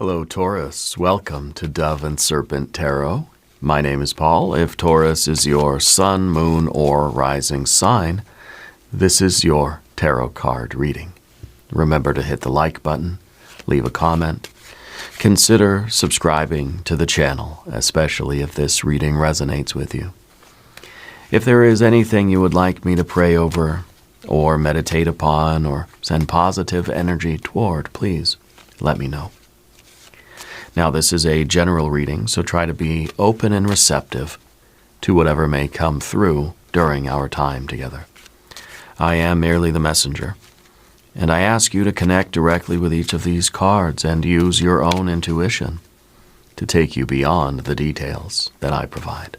Hello, Taurus. Welcome to Dove and Serpent Tarot. My name is Paul. If Taurus is your sun, moon, or rising sign, this is your tarot card reading. Remember to hit the like button, leave a comment. Consider subscribing to the channel, especially if this reading resonates with you. If there is anything you would like me to pray over, or meditate upon, or send positive energy toward, please let me know. Now, this is a general reading, so try to be open and receptive to whatever may come through during our time together. I am merely the messenger, and I ask you to connect directly with each of these cards and use your own intuition to take you beyond the details that I provide.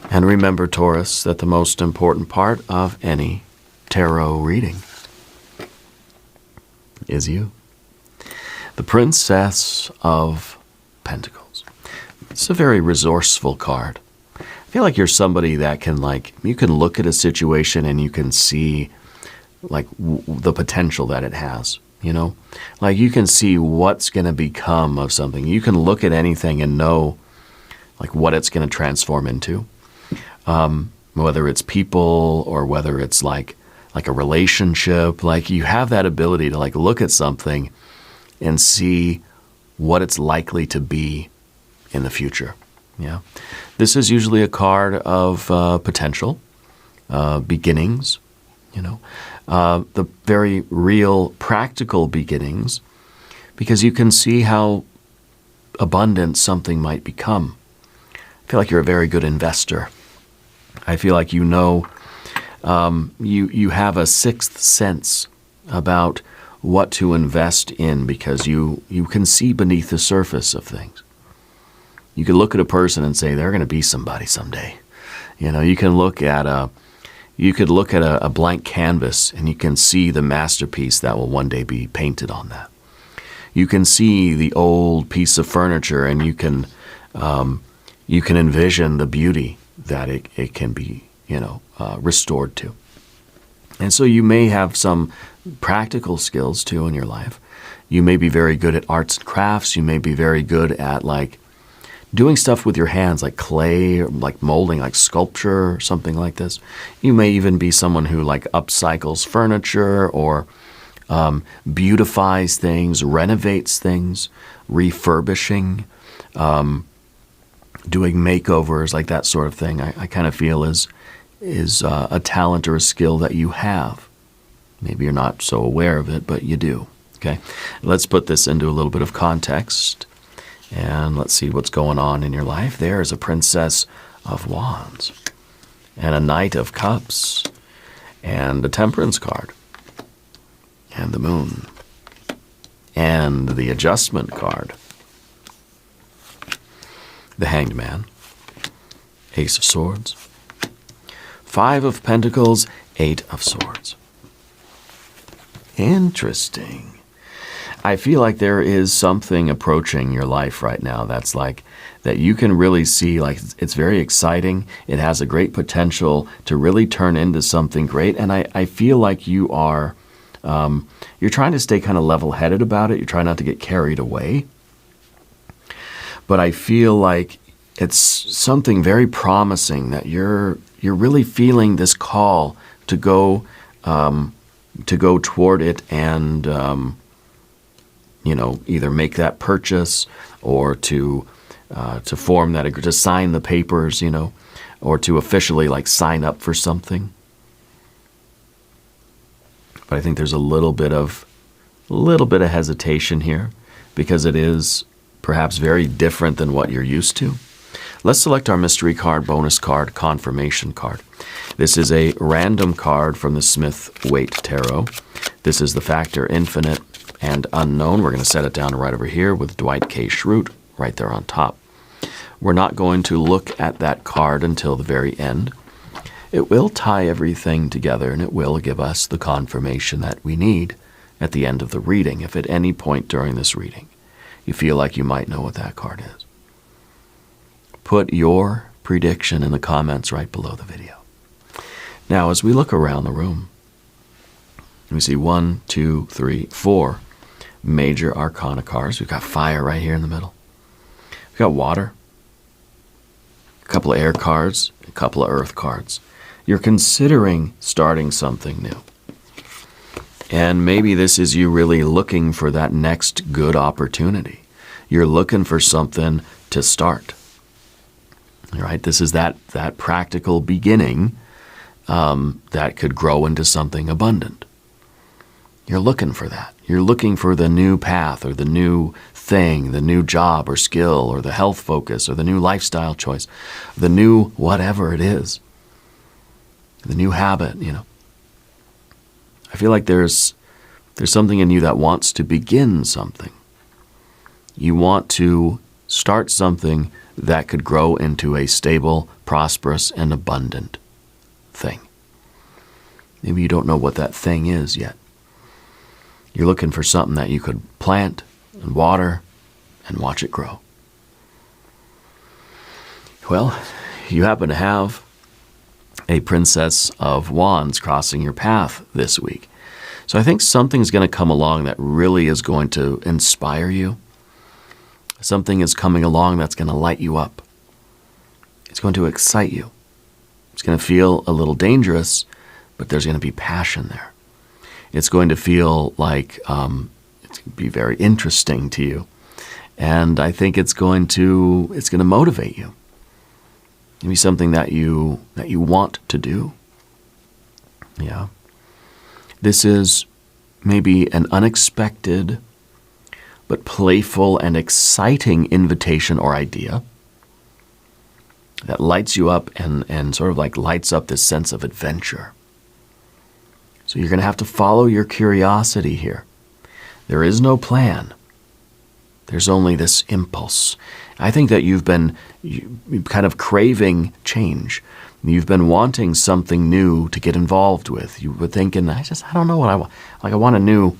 And remember, Taurus, that the most important part of any tarot reading is you. The Princess of Pentacles. It's a very resourceful card. I feel like you're somebody that can, you can look at a situation and you can see, the potential that it has, you know? Like, you can see what's going to become of something. You can look at anything and know, what it's going to transform into. Whether it's people or whether it's, like a relationship. You have that ability to, look at something and see what it's likely to be in the future. Yeah, this is usually a card of potential, beginnings, the very real practical beginnings, because you can see how abundant something might become. I feel like you're a very good investor. I feel like you have a sixth sense about what to invest in, because you can see beneath the surface of things. You can look at a person and say they're going to be somebody someday. You can look at a blank canvas and you can see the masterpiece that will one day be painted on that. You can see the old piece of furniture and you can envision the beauty that it can be restored to. And so you may have some practical skills too in your life. You may be very good at arts and crafts. You may be very good at doing stuff with your hands, like clay, or molding, like sculpture or something like this. You may even be someone who upcycles furniture or beautifies things, renovates things, refurbishing, doing makeovers, that sort of thing. I kind of feel is a talent or a skill that you have. Maybe you're not so aware of it, but you do. Okay, let's put this into a little bit of context, and let's see what's going on in your life. There is a Princess of Wands, and a Knight of Cups, and a Temperance card, and the Moon, and the Adjustment card, the Hanged Man, Ace of Swords, Five of Pentacles, Eight of Swords. Interesting. I feel like there is something approaching your life right now that's that you can really see, it's very exciting. It has a great potential to really turn into something great. And I feel like you are, you're trying to stay kind of level-headed about it. You're trying not to get carried away. But I feel like it's something very promising that you're really feeling this call to go toward it and, either make that purchase or to form that, to sign the papers, or to officially sign up for something. But I think there's a little bit of hesitation here, because it is perhaps very different than what you're used to. Let's select our mystery card, bonus card, confirmation card. This is a random card from the Smith-Waite Tarot. This is the factor infinite and unknown. We're going to set it down right over here with Dwight K. Schrute right there on top. We're not going to look at that card until the very end. It will tie everything together, and it will give us the confirmation that we need at the end of the reading, if at any point during this reading you feel like you might know what that card is. Put your prediction in the comments right below the video. Now, as we look around the room, we see 1, 2, 3, 4 major arcana cards. We've got fire right here in the middle. We've got water, a couple of air cards, a couple of earth cards. You're considering starting something new. And maybe this is you really looking for that next good opportunity. You're looking for something to start. All right? This is that practical beginning that could grow into something abundant. You're looking for that. You're looking for the new path or the new thing, the new job or skill or the health focus or the new lifestyle choice, the new whatever it is, the new habit, I feel like there's something in you that wants to begin something. You want to start something that could grow into a stable, prosperous, and abundant thing. Maybe you don't know what that thing is yet. You're looking for something that you could plant and water and watch it grow. Well, you happen to have a Princess of Wands crossing your path this week. So I think something's going to come along that really is going to inspire you. Something is coming along that's going to light you up. It's going to excite you. It's going to feel a little dangerous, but there's going to be passion there. It's going to feel like it's going to be very interesting to you. And I think it's going to motivate you. Maybe something that you want to do. Yeah. This is maybe an unexpected but playful and exciting invitation or idea that lights you up and sort of like lights up this sense of adventure. So you're going to have to follow your curiosity here. There is no plan. There's only this impulse. I think that you've been kind of craving change. You've been wanting something new to get involved with. You were thinking, I don't know what I want. Like I want a new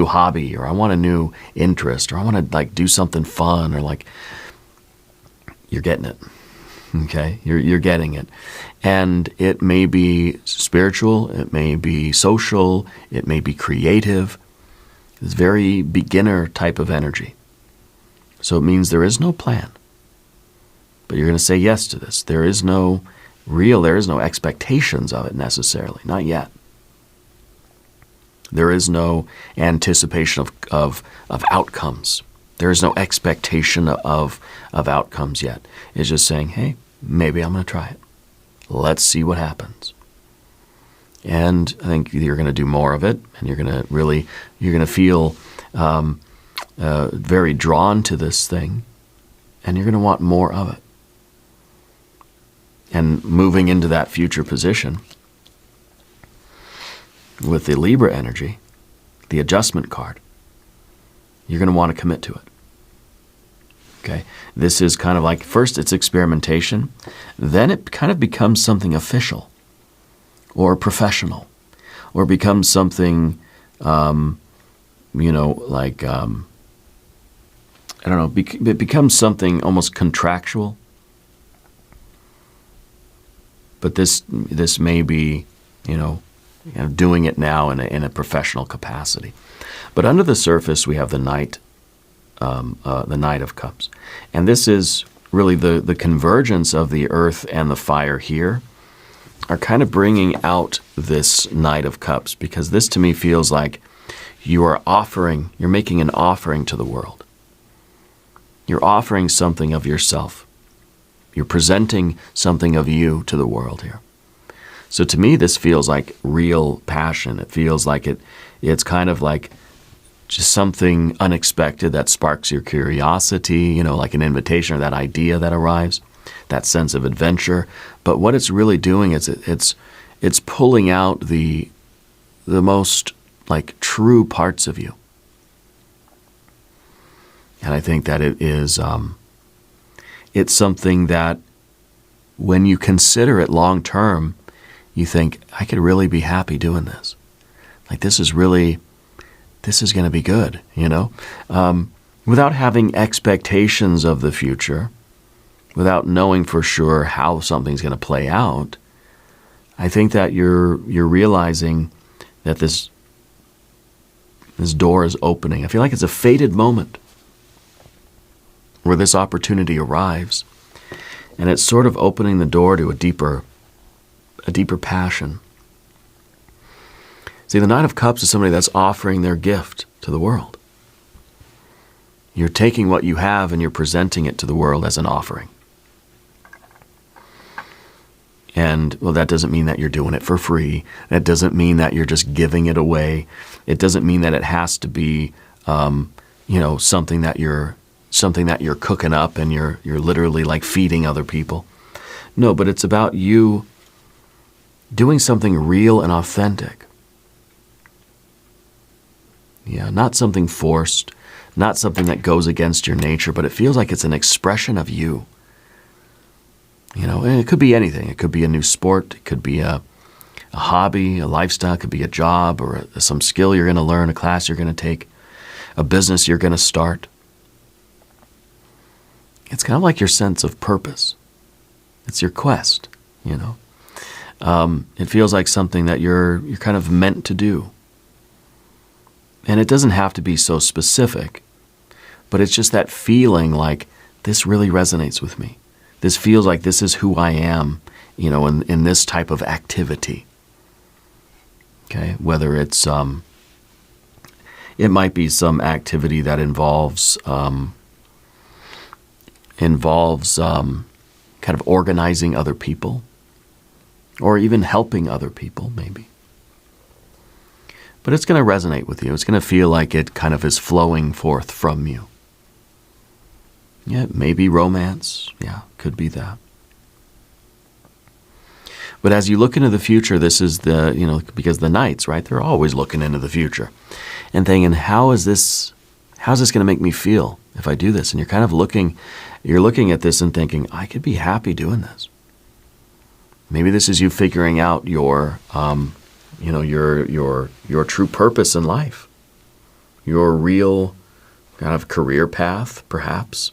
hobby, or I want a new interest, or I want to like do something fun, or like, you're getting it. Okay? You're getting it. And it may be spiritual, it may be social, it may be creative. It's very beginner type of energy. So it means there is no plan. But you're going to say yes to this. There is no expectations of it necessarily. Not yet. There is no anticipation of outcomes. There is no expectation of outcomes yet. It's just saying, hey, maybe I'm going to try it. Let's see what happens. And I think you're going to do more of it, and you're going to feel very drawn to this thing, and you're going to want more of it. And moving into that future position with the Libra energy, the adjustment card, you're going to want to commit to it. Okay? This is kind of like, first it's experimentation, then it kind of becomes something official or professional, or becomes something, it becomes something almost contractual. But this may be, doing it now in a professional capacity. But under the surface, we have the Knight of Cups, and this is really the convergence of the earth and the fire here are kind of bringing out this Knight of Cups, because this to me feels like you're making an offering to the world. You're offering something of yourself. You're presenting something of you to the world here. So to me, this feels like real passion. It feels like it's kind of like just something unexpected that sparks your curiosity, like an invitation or that idea that arrives, that sense of adventure. But what it's really doing is it's pulling out the most like true parts of you. And I think that it is it's something that when you consider it long term, you think, I could really be happy doing this. Like this is going to be good, without having expectations of the future, without knowing for sure how something's going to play out. I think that you're realizing that this This door is opening. I feel like it's a fated moment where this opportunity arrives, and it's sort of opening the door to a deeper passion. See, the Knight of Cups is somebody that's offering their gift to the world. You're taking what you have and you're presenting it to the world as an offering. And, well, that doesn't mean that you're doing it for free. That doesn't mean that you're just giving it away. It doesn't mean that it has to be, something that you're cooking up and you're literally like feeding other people. No, but it's about you doing something real and authentic. Yeah, not something forced, not something that goes against your nature, but it feels like it's an expression of you. And it could be anything. It could be a new sport. It could be a hobby, a lifestyle. It could be a job or some skill you're going to learn, a class you're going to take, a business you're going to start. It's kind of like your sense of purpose. It's your quest, It feels like something that you're kind of meant to do. And it doesn't have to be so specific, but it's just that feeling like this really resonates with me. This feels like this is who I am, in this type of activity. Okay, whether it's, it might be some activity that involves kind of organizing other people, or even helping other people, maybe. But it's going to resonate with you. It's going to feel like it kind of is flowing forth from you. Yeah, maybe romance. Yeah, could be that. But as you look into the future, this is because the knights, right? They're always looking into the future and thinking, how's this going to make me feel if I do this? And you're kind of looking at this and thinking, I could be happy doing this. Maybe this is you figuring out your true purpose in life, your real kind of career path, perhaps.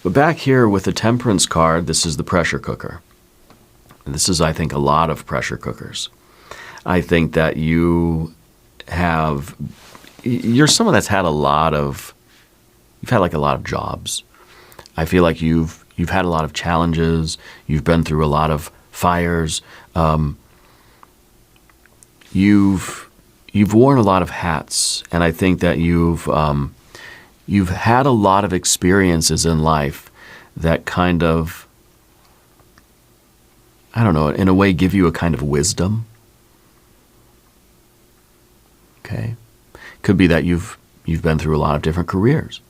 But back here with the Temperance card, this is the pressure cooker. And this is, I think, a lot of pressure cookers. I think that you're someone that's had you've had like a lot of jobs. I feel like you've had a lot of challenges. You've been through a lot of fires. You've worn a lot of hats, and I think that you've had a lot of experiences in life that kind of, I don't know, in a way give you a kind of wisdom. Okay? Could be that you've been through a lot of different careers.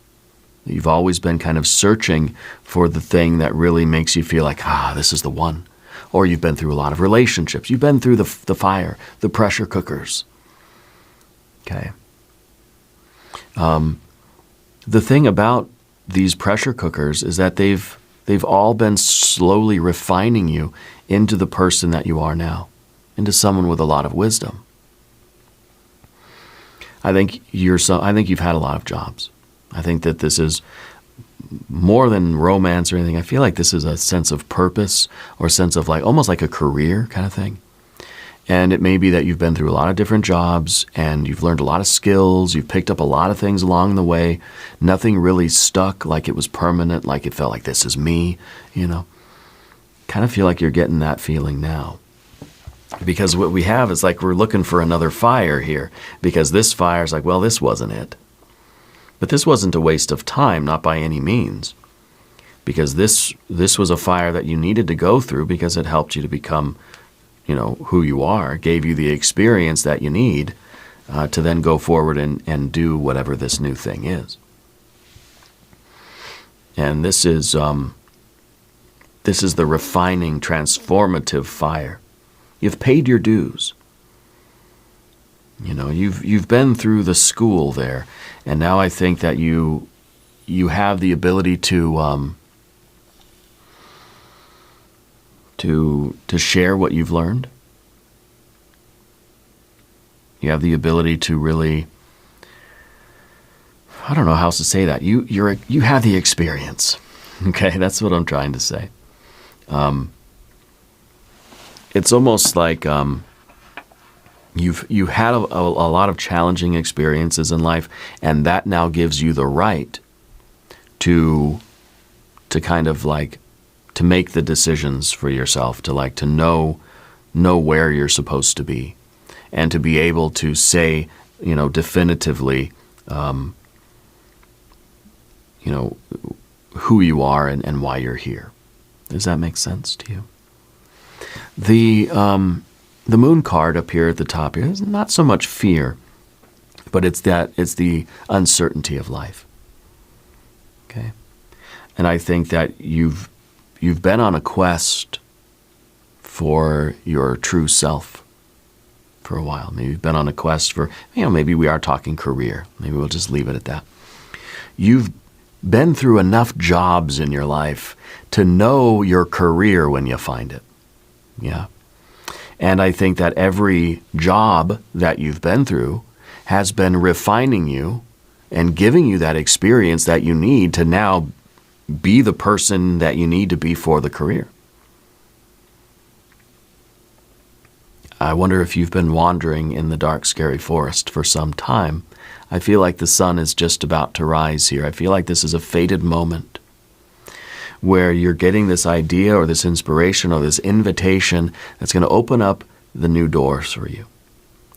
You've always been kind of searching for the thing that really makes you feel like, this is the one. Or you've been through a lot of relationships. You've been through the fire, the pressure cookers. Okay? The thing about these pressure cookers is that they've all been slowly refining you into the person that you are now, into someone with a lot of wisdom. I think you've had a lot of jobs. I think that this is more than romance or anything. I feel like this is a sense of purpose or a sense of almost like a career kind of thing. And it may be that you've been through a lot of different jobs and you've learned a lot of skills. You've picked up a lot of things along the way. Nothing really stuck like it was permanent, like it felt like this is me, Kind of feel like you're getting that feeling now. Because what we have is like we're looking for another fire here. Because this fire is like, well, this wasn't it. But this wasn't a waste of time, not by any means. Because this was a fire that you needed to go through because it helped you to become who you are, gave you the experience that you need to then go forward and do whatever this new thing is. And this is the refining, transformative fire. You've paid your dues. You've been through the school there, and now I think that you have the ability to share what you've learned. You have the ability to really, I don't know how else to say that. You have the experience. Okay, that's what I'm trying to say. It's almost like You've had a lot of challenging experiences in life, and that now gives you the right to kind of like to make the decisions for yourself, to know where you're supposed to be, and to be able to say, definitively, who you are and why you're here. Does that make sense to you? The moon card up here at the top here is not so much fear, but it's the uncertainty of life. Okay? And I think that you've been on a quest for your true self for a while. Maybe you've been on a quest for, maybe we are talking career. Maybe we'll just leave it at that. You've been through enough jobs in your life to know your career when you find it. Yeah. And I think that every job that you've been through has been refining you and giving you that experience that you need to now be the person that you need to be for the career. I wonder if you've been wandering in the dark, scary forest for some time. I feel like the sun is just about to rise here. I feel like this is a fated moment where you're getting this idea or this inspiration or this invitation that's going to open up the new doors for you.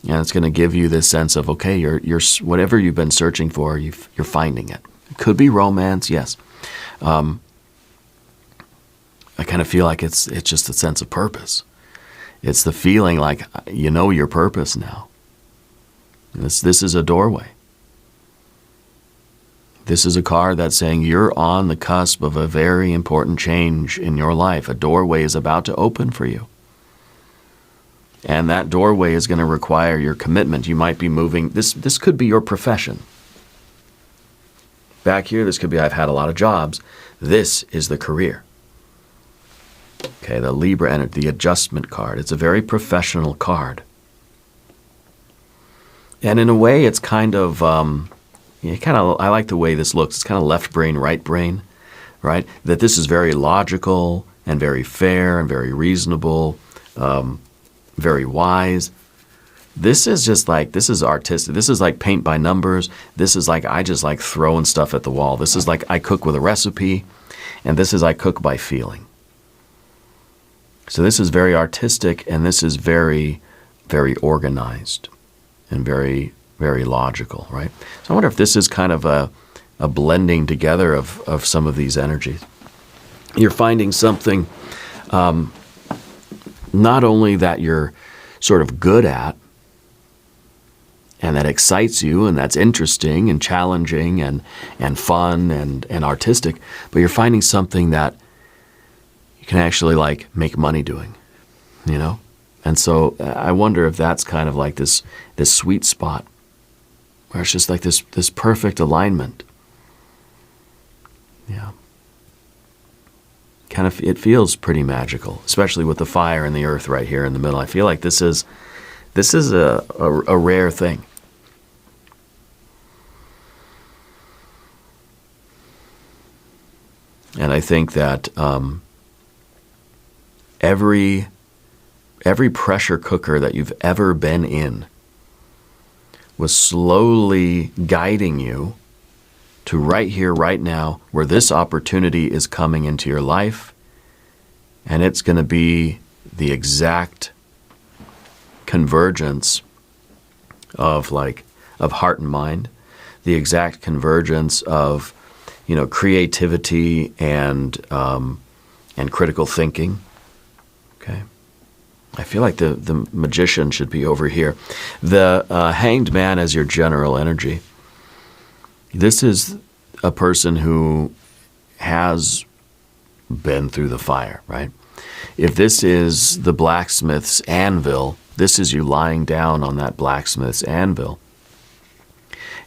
And it's going to give you this sense of, okay, you're whatever you've been searching for, you're finding it. It could be romance, yes. I kind of feel like it's just a sense of purpose. It's the feeling like you know your purpose now. This is a doorway. This is a card that's saying you're on the cusp of a very important change in your life. A doorway is about to open for you. And that doorway is going to require your commitment. You might be moving. This could be your profession. Back here, this could be I've had a lot of jobs. This is the career. Okay, the Libra energy, the adjustment card. It's a very professional card. And in a way, it's kind of, I like the way this looks. It's kind of left brain, right brain, right? That this is very logical and very fair and very reasonable, very wise. This is just like, this is artistic. This is like paint by numbers. This is like, I just like throwing stuff at the wall. This is like I cook with a recipe, and this is I cook by feeling. So this is very artistic, and this is very, very organized and very, very logical, right? So I wonder if this is kind of a blending together of some of these energies. You're finding something not only that you're sort of good at, and that excites you, and that's interesting and challenging and fun and artistic, but you're finding something that you can actually like make money doing, And so I wonder if that's kind of like this sweet spot where it's just like this perfect alignment. Yeah. Kind of, it feels pretty magical, especially with the fire and the earth right here in the middle. I feel like this is a rare thing. And I think that every pressure cooker that you've ever been in was slowly guiding you to right here, right now, where this opportunity is coming into your life, and it's going to be the exact convergence of heart and mind, the exact convergence of creativity and critical thinking. Okay. I feel like the magician should be over here. The hanged man as your general energy. This is a person who has been through the fire, right? If this is the blacksmith's anvil, this is you lying down on that blacksmith's anvil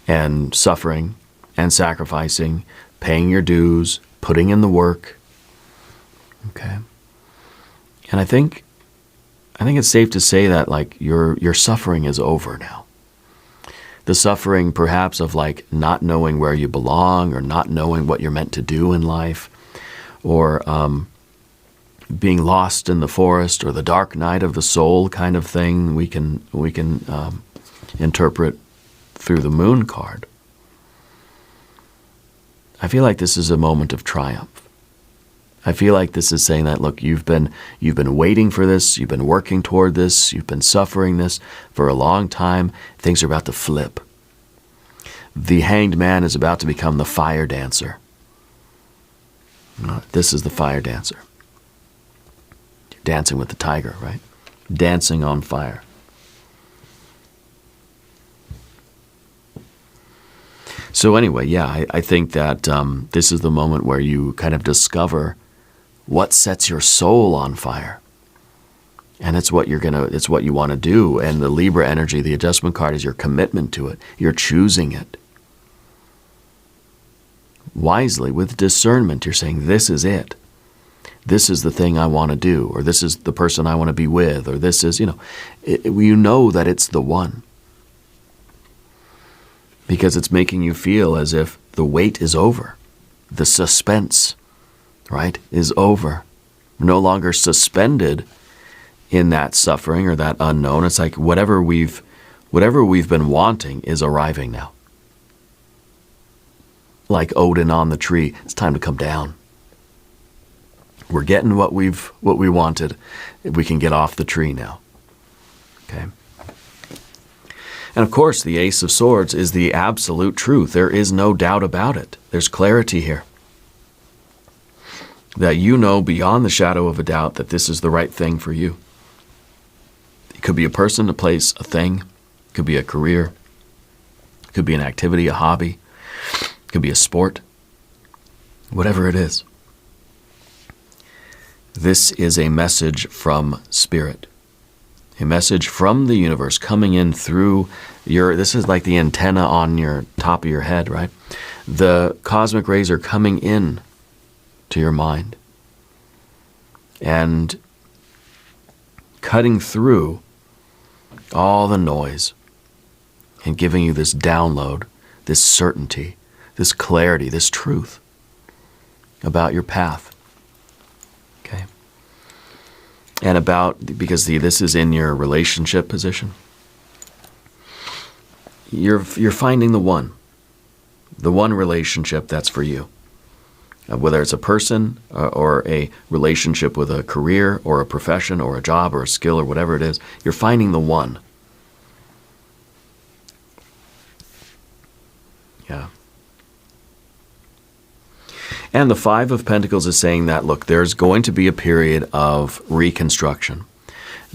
and suffering and sacrificing, paying your dues, putting in the work. Okay. And I think it's safe to say that your suffering is over now. The suffering perhaps of not knowing where you belong or not knowing what you're meant to do in life, or being lost in the forest or the dark night of the soul kind of thing we can interpret through the moon card. I feel like this is a moment of triumph. I feel like this is saying that, look, you've been waiting for this, you've been working toward this, you've been suffering this for a long time. Things are about to flip. The hanged man is about to become the fire dancer. This is the fire dancer. You're dancing with the tiger, right? Dancing on fire. So anyway, yeah, I think that this is the moment where you kind of discover what sets your soul on fire. And it's what it's what you want to do. And the Libra energy, the adjustment card, is your commitment to it. You're choosing it. Wisely, with discernment, you're saying, this is it. This is the thing I want to do, or this is the person I want to be with, or this is, you know that it's the one. Because it's making you feel as if the wait is over. The suspense, right, is over. We're no longer suspended in that suffering or that unknown. It's like whatever we've been wanting is arriving now. Like Odin on the tree, it's time to come down. We're getting what we wanted. We can get off the tree now. Okay? And of course, the Ace of Swords is the absolute truth. There is no doubt about it. There's clarity here. That you know beyond the shadow of a doubt that this is the right thing for you. It could be a person, a place, a thing. It could be a career. It could be an activity, a hobby. It could be a sport. Whatever it is. This is a message from Spirit. A message from the universe coming in through this is like the antenna on your top of your head, right? The cosmic rays are coming in to your mind and cutting through all the noise and giving you this download, this certainty, this clarity, this truth about your path. Okay? And because this is in your relationship position, you're finding the one relationship that's for you. Whether it's a person or a relationship with a career or a profession or a job or a skill or whatever it is, you're finding the one. Yeah. And the Five of Pentacles is saying that, look, there's going to be a period of reconstruction.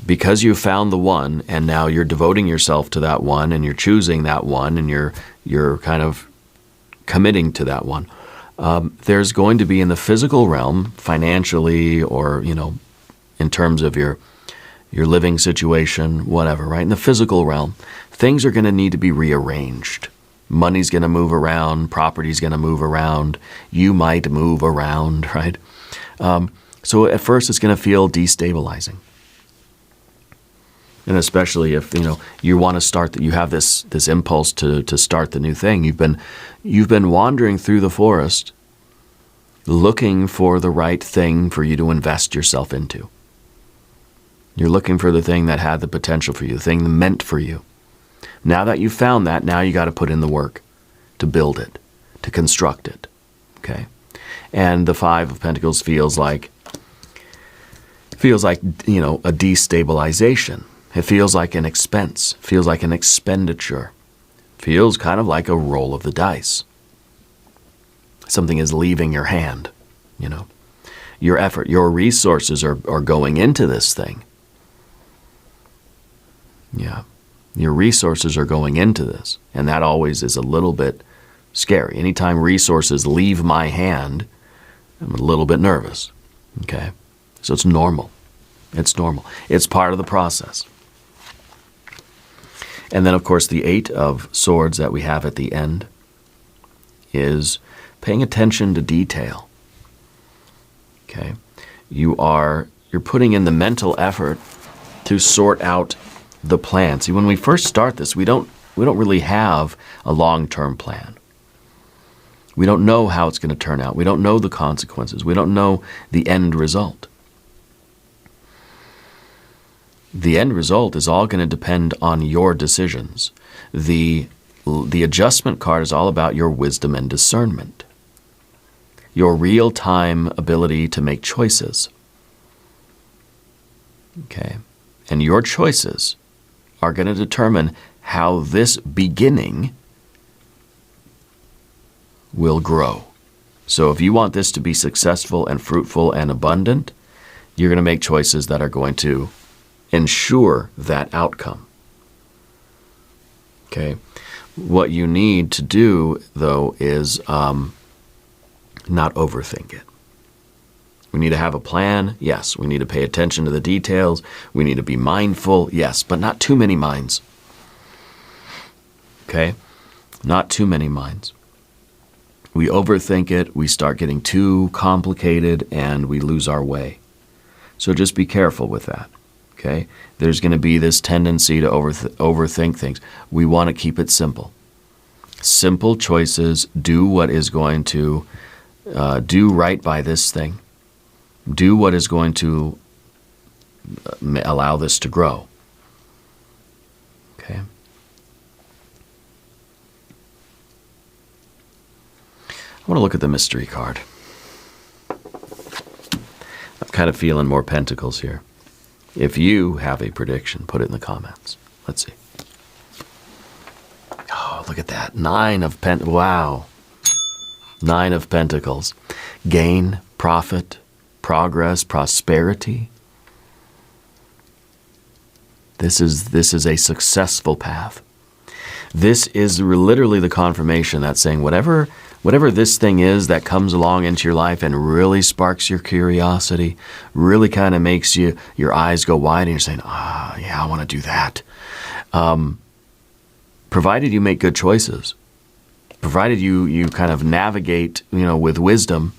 Because you found the one, and now you're devoting yourself to that one, and you're choosing that one, and you're kind of committing to that one. There's going to be in the physical realm, financially, or in terms of your living situation, whatever, right? In the physical realm, things are going to need to be rearranged. Money's going to move around, property's going to move around, you might move around, right? So at first it's going to feel destabilizing. And especially if, you want to start, you have this impulse to start the new thing. You've been wandering through the forest looking for the right thing for you to invest yourself into. You're looking for the thing that had the potential for you, the thing meant for you. Now that you've found that, now you got to put in the work to build it, to construct it. Okay? And the Five of Pentacles feels like a destabilization. It feels like an expense, feels like an expenditure, feels kind of like a roll of the dice. Something is leaving your hand, Your effort, your resources are going into this thing. Yeah. Your resources are going into this, and that always is a little bit scary. Anytime resources leave my hand, I'm a little bit nervous, okay? So it's normal. It's normal. It's part of the process. And then, of course, the Eight of Swords that we have at the end is paying attention to detail, okay? You're putting in the mental effort to sort out the plan. See, when we first start this, we don't really have a long-term plan. We don't know how it's going to turn out. We don't know the consequences. We don't know the end result. The end result is all going to depend on your decisions. The adjustment card is all about your wisdom and discernment, your real-time ability to make choices. Okay? And your choices are going to determine how this beginning will grow. So if you want this to be successful and fruitful and abundant, you're going to make choices that are going to ensure that outcome. Okay? What you need to do, though, is not overthink it. We need to have a plan, yes. We need to pay attention to the details. We need to be mindful, yes, but not too many minds. Okay? Not too many minds. We overthink it, we start getting too complicated, and we lose our way. So just be careful with that. Okay? There's going to be this tendency to overthink things. We want to keep it simple. Simple choices. Do what is going to do right by this thing. Do what is going to allow this to grow. Okay? I want to look at the mystery card. I'm kind of feeling more pentacles here. If you have a prediction, put it in the comments. Let's see. Oh, look at that. 9 of Pentacles. Wow. 9 of Pentacles. Gain, profit, progress, prosperity. This is a successful path. This is literally the confirmation that's saying whatever this thing is that comes along into your life and really sparks your curiosity, really kind of makes your eyes go wide and you're saying, yeah, I want to do that. Provided you make good choices, provided you kind of navigate, with wisdom,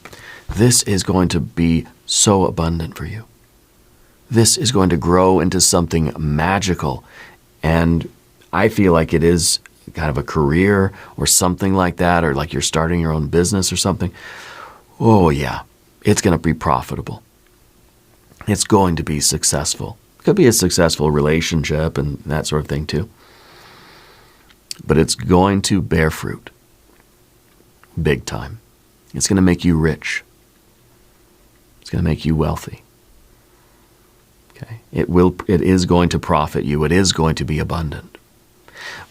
this is going to be so abundant for you. This is going to grow into something magical. And I feel like it is kind of a career or something like that, or like you're starting your own business or something. Oh yeah, it's going to be profitable. It's going to be successful. It could be a successful relationship and that sort of thing too. But it's going to bear fruit. Big time. It's going to make you rich. It's going to make you wealthy. Okay? It is going to profit you. It is going to be abundant.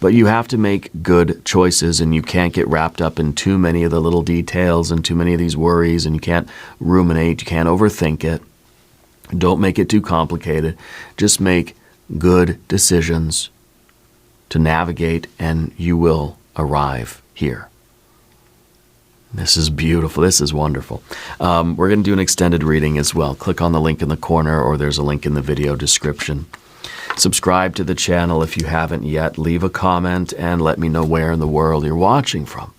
But you have to make good choices, and you can't get wrapped up in too many of the little details and too many of these worries, and you can't ruminate, you can't overthink it. Don't make it too complicated. Just make good decisions to navigate, and you will arrive here. This is beautiful. This is wonderful. We're going to do an extended reading as well. Click on the link in the corner, or there's a link in the video description. Subscribe to the channel if you haven't yet. Leave a comment and let me know where in the world you're watching from.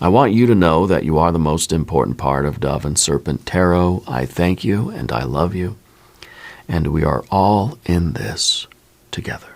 I want you to know that you are the most important part of Dove and Serpent Tarot. I thank you and I love you. And we are all in this together.